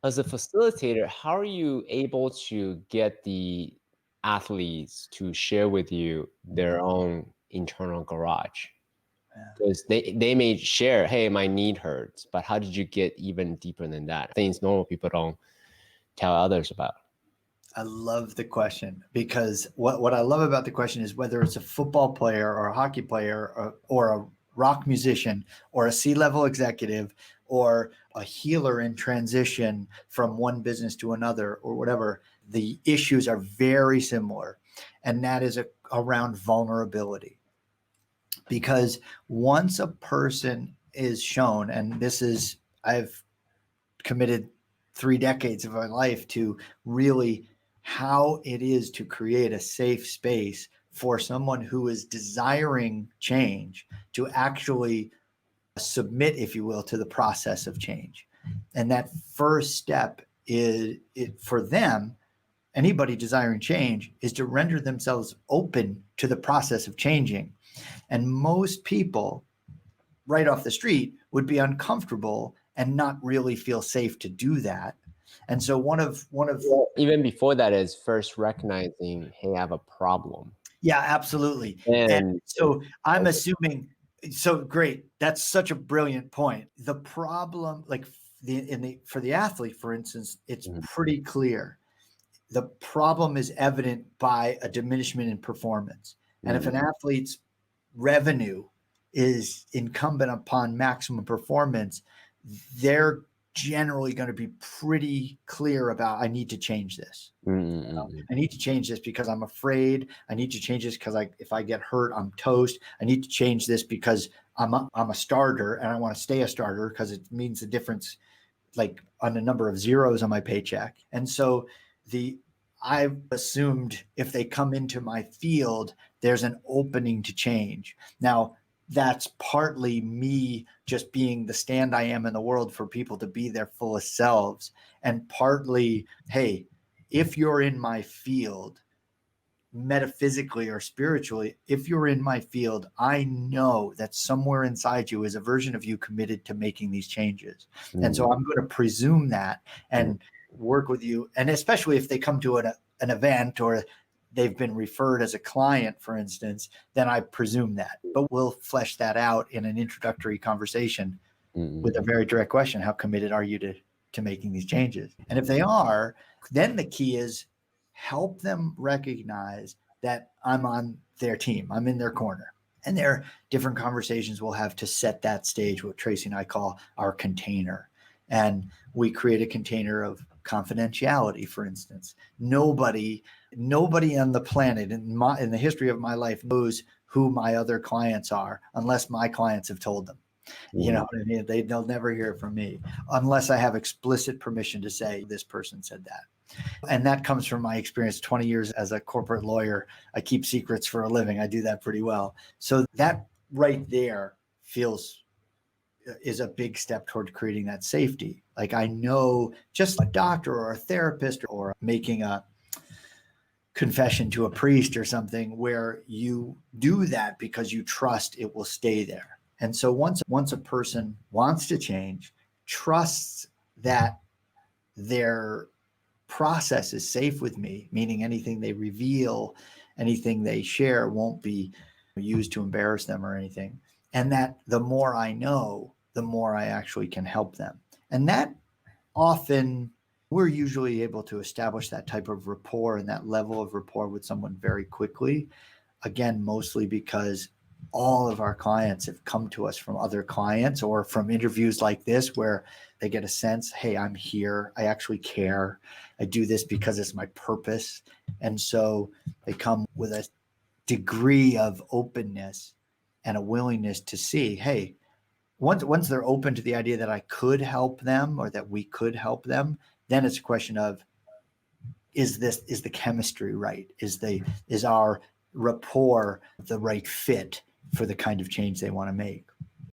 As a facilitator, how are you able to get the athletes to share with you their own internal garage? Yeah. Because they may share, hey, my knee hurts, but how did you get even deeper than that? Things normal people don't tell others about. I love the question, because what I love about the question is whether it's a football player or a hockey player or a rock musician or a C-level executive or a healer in transition from one business to another or whatever, the issues are very similar. And that is around vulnerability. Because once a person is shown, and this is, I've committed 3 decades of my life to really how it is to create a safe space for someone who is desiring change to actually submit, if you will, to the process of change. And that first step is for them, anybody desiring change, is to render themselves open to the process of changing. And most people right off the street would be uncomfortable and not really feel safe to do that. And so one of Even before that is first recognizing, hey, I have a problem. yeah, absolutely. And And so I'm assuming, so great. That's such a brilliant point. The problem, like for the athlete, for instance, it's pretty clear. The problem is evident by a diminishment in performance. And if an athlete's revenue is incumbent upon maximum performance, they're generally going to be pretty clear about, I need to change this. I need to change this because I'm afraid. I need to change this because if I get hurt, I'm toast. I need to change this because I'm a starter and I want to stay a starter because it means the difference, like on the number of zeros on my paycheck. And so I've assumed if they come into my field, there's an opening to change. Now, that's partly me just being the stand I am in the world for people to be their fullest selves. And partly, hey, if you're in my field, metaphysically or spiritually, if you're in my field, I know that somewhere inside you is a version of you committed to making these changes. And so I'm going to presume that and work with you. And especially if they come to an event or they've been referred as a client, for instance, then I presume that. But we'll flesh that out in an introductory conversation with a very direct question. How committed are you to making these changes? And if they are, then the key is help them recognize that I'm on their team. I'm in their corner. And there are different conversations we'll have to set that stage, what Tracy and I call our container. And we create a container of confidentiality, for instance. Nobody on the planet in the history of my life knows who my other clients are unless my clients have told them. You know what I mean? They'll never hear from me unless I have explicit permission to say this person said that. And that comes from my experience 20 years as a corporate lawyer. I keep secrets for a living. I do that pretty well. So that right there is a big step toward creating that safety. Like I know just a doctor or a therapist or making a confession to a priest or something where you do that because you trust it will stay there. And so once a person wants to change, trusts that their process is safe with me, meaning anything they reveal, anything they share won't be used to embarrass them or anything. And that the more I know, the more I actually can help them. And that often we're usually able to establish that type of rapport and that level of rapport with someone very quickly. Again, mostly because all of our clients have come to us from other clients or from interviews like this where they get a sense, hey, I'm here. I actually care. I do this because it's my purpose. And so they come with a degree of openness and a willingness to see, hey, once they're open to the idea that I could help them or that we could help them, then it's a question of, is the chemistry right? Is our rapport the right fit for the kind of change they want to make?